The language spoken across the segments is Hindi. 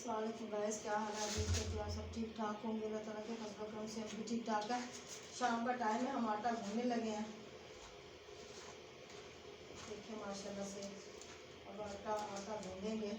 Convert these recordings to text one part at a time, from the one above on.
अस्सलामुअलैकुम गाइस, क्या हाल है? उम्मीद करती हूँ सब ठीक ठाक होंगे। अल्लाह ताला के फजल करम से हम भी ठीक ठाक है। शाम का टाइम है, हम आटा भूनने लगे हैं। देखिए माशाल्लाह से अब आटा भूनेंगे।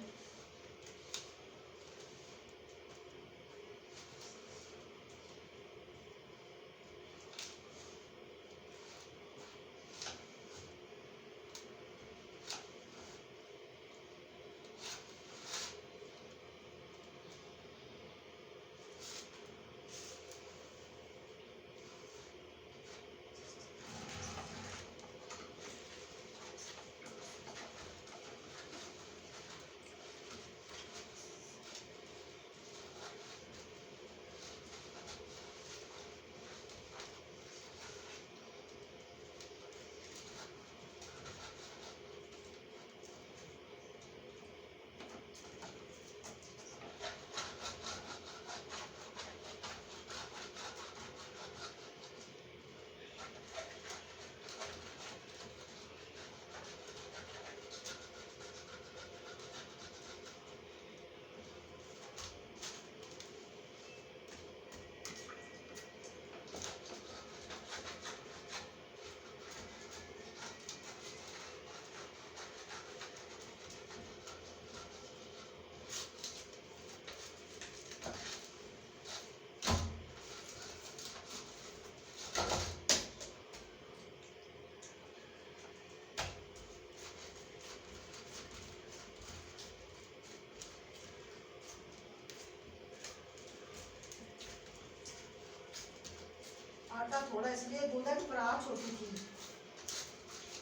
आटा थोड़ा इसलिए गूंदा कि परात छोटी थी,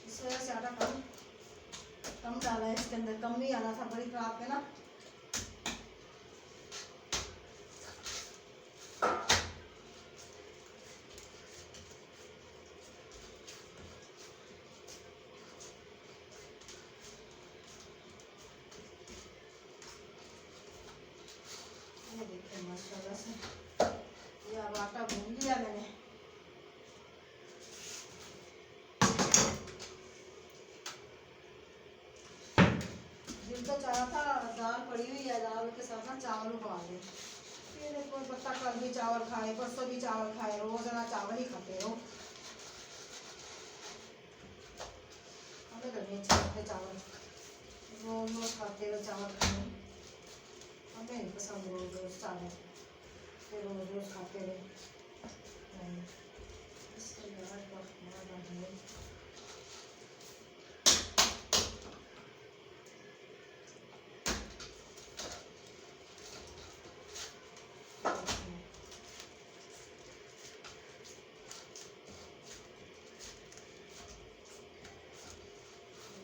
इस वजह से आटा कम डाला है। इसके अंदर कम ही आना था बड़ी परात में ना। ये देखिए माशाल्लाह से ये अब आटा भून लिया मैंने। दिल तो चाहा था दाल पड़ी हुई है, दाल के साथ ना चावल उबाल लें। फिर कोई पत्ता कल भी चावल खाए, परसों भी चावल खाए, रोज ना चावल ही खाते रहो। हमें तो नहीं अच्छे लगते चावल, रोज रोज खाते रहो चावल खाने, हमें नहीं पसंद रोज रोज चावल, फिर रोज रोज खाते रहे नहीं। इसके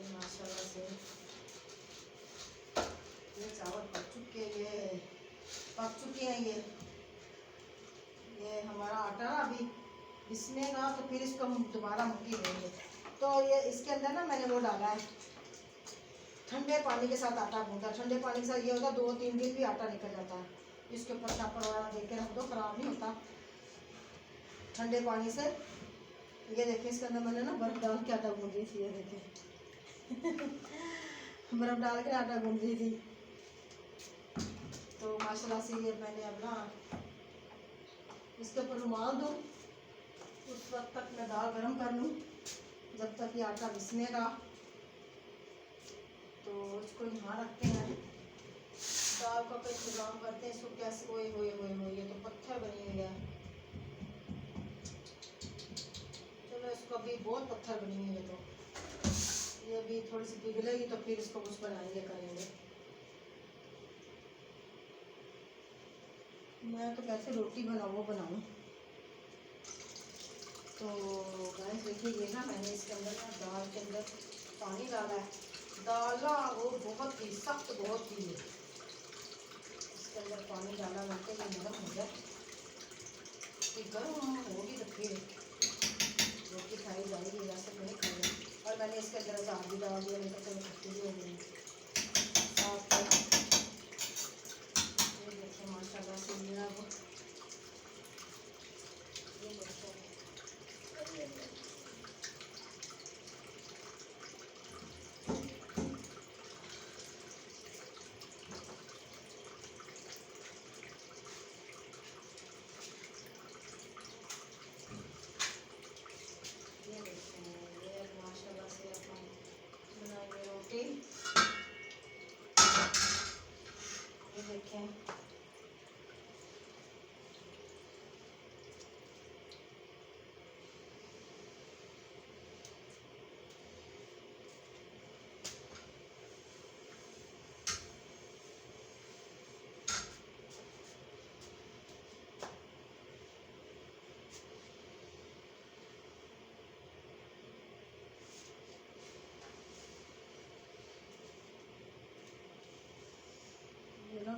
माशाल्लाह से ये चावल पक चुके हैं। ये हमारा आटा ना अभी पिसनेगा तो फिर इसको हम दोबारा मुट्ठी देंगे। तो ये इसके अंदर ना मैंने वो डाला है, ठंडे पानी के साथ आटा गूंदा। ठंडे पानी के साथ ये होता 2-3 दिन भी आटा निकल जाता है। इसके ऊपर छापर वगैरह दे के रख दो, खराब नहीं होता ठंडे पानी से। ये देखिए इसके अंदर मैंने ना बर्फ़ डाल के आटा गूंद दी थी, ये देखिए बर्फ़ डाल के आटा गूंद दी थी। तो माशाल्लाह से ये मैंने अब ना इसके ऊपर रुमाल दूँ, उस वक्त तक मैं दाल गरम कर लूँ, जब तक ये आटा पिसनेगा। तो इसको यहाँ रखते हैं, दाल का कोई इंतजाम करते हैं। इसको कैसे ओए ये तो पत्थर बनी हुई है। चलो इसको अभी बहुत पत्थर बनी हुई है, तो ये भी थोड़ी सी पिघलेगी तो फिर इसको कुछ बनाएंगे करेंगे। मैं तो कैसे रोटी बनाऊँ। तो गाइस देखिए ये ना मैंने इसके अंदर ना दाल के अंदर पानी डाला है। दाल ना वो बहुत ही सख्त बहुत ही है, इसके अंदर पानी डाला ना के ये नरम हो जाए, कि गर्म होगी तो फिर रोटी खाई जाएगी, वैसे तो नहीं खाई। और मैंने इसके अंदर अचार भी डाल दिया, नहीं तो चलो खट्टी भी हो गई। ये देखिए माशाल्लाह से ये अब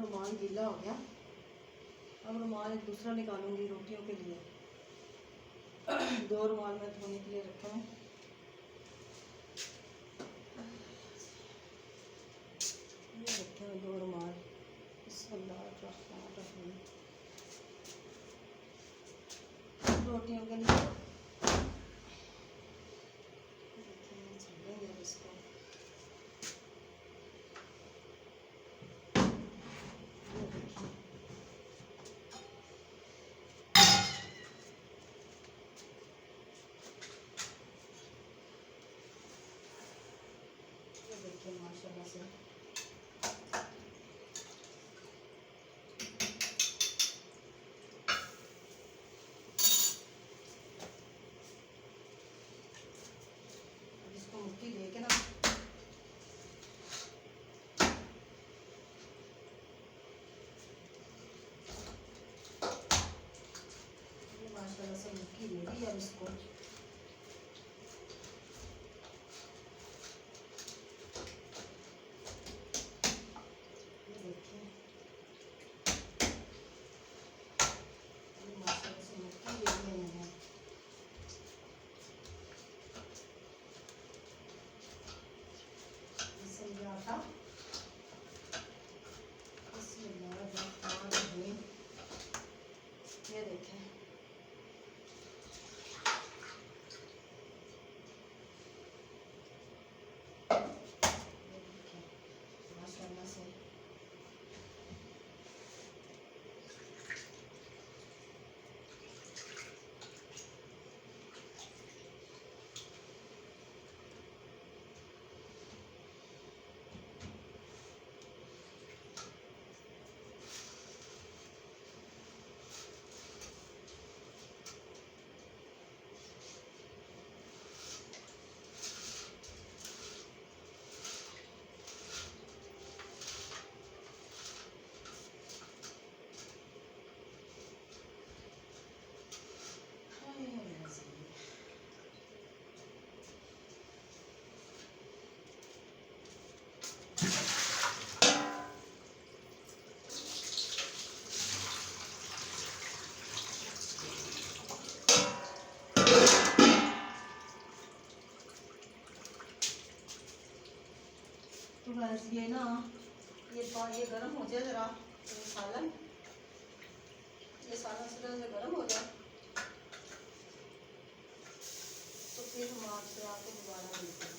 रुमाल गीला हो गया। अब रुमाल एक दूसरा निकालूंगी रोटियों के लिए। 2 रुमाल मैं धोने के लिए रखे हैं। ये रखे हैं 2 रुमाल। रोटियों के लिए छीलेंगे इसको। ये देखिए माशाल्लाह से इसको मुट्ठी लेके ना माशाल्लाह से मुट्ठी ले ली। अब इसको देखिए माशाल्लाह से मुट्ठी ले ली मैंने। आटा ये देखें माशाल्लाह से तो बस ये ना ये गर्म हो जाए ज़रा। ये सालन से गर्म हो जाए तो फिर हम आपसे आके दोबारा मिलते हैं।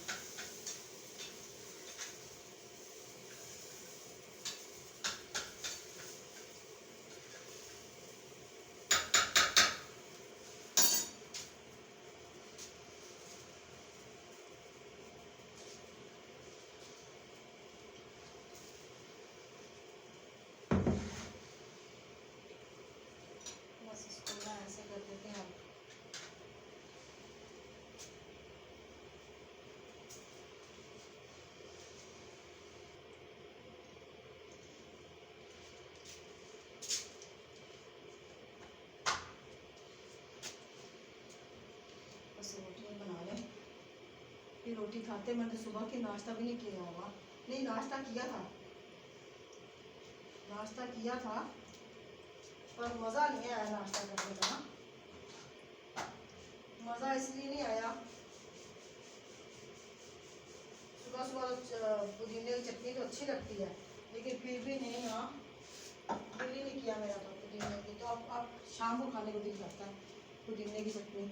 बस इसको ना ऐसे कर देते हैं। बस रोटियाँ बना लें। फिर रोटी खाते मैंने सुबह के नाश्ता भी नहीं किया होगा। नहीं नाश्ता किया था पर मज़ा नहीं आया नाश्ता करने का। मज़ा इसलिए नहीं आया, सुबह सुबह पुदीने की चटनी तो अच्छी लगती है लेकिन फिर भी नहीं। हाँ दिल ही नहीं किया मेरा तो पुदीने की। तो अब शाम को खाने को दिल करता है पुदीने की चटनी।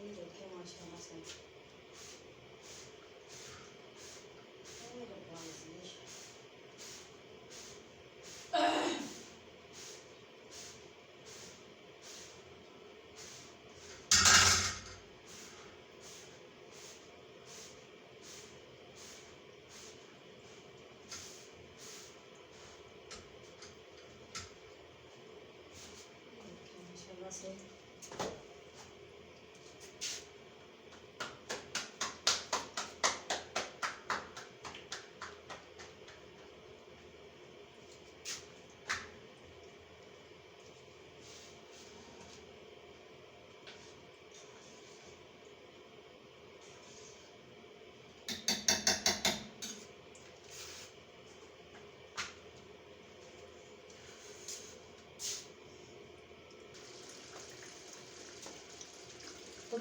ये देखिए माशाल्लाह से माशाल्लाह से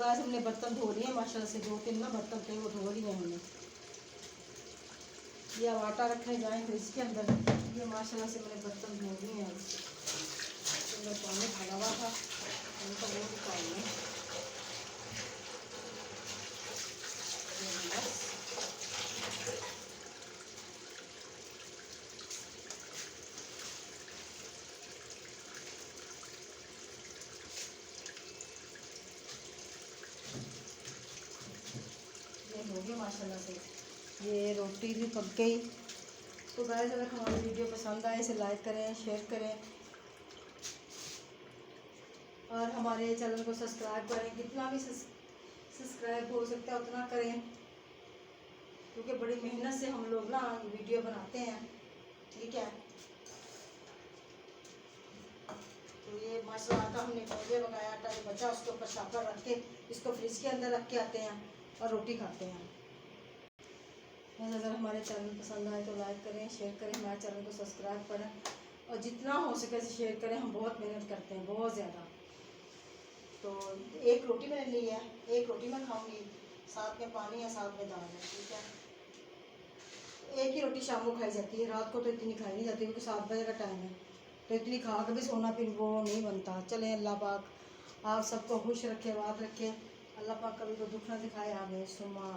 गाइस हमने बर्तन धो लिए माशाल्लाह से, 2-3 ना बर्तन थे वो धो लिए हमने। ये अब आटा रखने जाएँ फ्रिज के अंदर। ये माशाल्लाह से मैंने बर्तन धो लिए हैं। तो पानी भरा हुआ था उनका वो निकालना। ये हो गया माशाल्लाह से। ये रोटी भी पक गई। तो गाइस अगर हमारी वीडियो पसंद आए इसे लाइक करें, शेयर करें और हमारे चैनल को सब्सक्राइब करें। जितना भी सब्सक्राइब हो सकता है उतना करें, क्योंकि बड़ी मेहनत से हम लोग ना वीडियो बनाते हैं, ठीक है। तो ये माशाल्लाह आटा हमने पहले बनाया, आटा जो बचा उसके ऊपर शापर रख के इसको फ्रिज के अंदर रख के आते हैं और रोटी खाते हैं। बस अगर हमारे चैनल पसंद आए तो लाइक करें, शेयर करें, हमारे चैनल को सब्सक्राइब करें और जितना हो सके शेयर करें। हम बहुत मेहनत करते हैं, बहुत ज़्यादा। तो एक रोटी मैंने ली है, एक रोटी मैं खाऊंगी, साथ में पानी है, साथ में दाल है, ठीक है। एक ही रोटी शाम को खाई जाती है, रात को तो इतनी खाई नहीं जाती क्योंकि 7 बजे का टाइम है, तो इतनी खा के भी सोना फिर वो नहीं बनता। चले अल्लाह पाक आप सबको खुश रखे, बात रखे। अल्लाह पाक कभी को दुख ना दिखाए। आगे सुमा।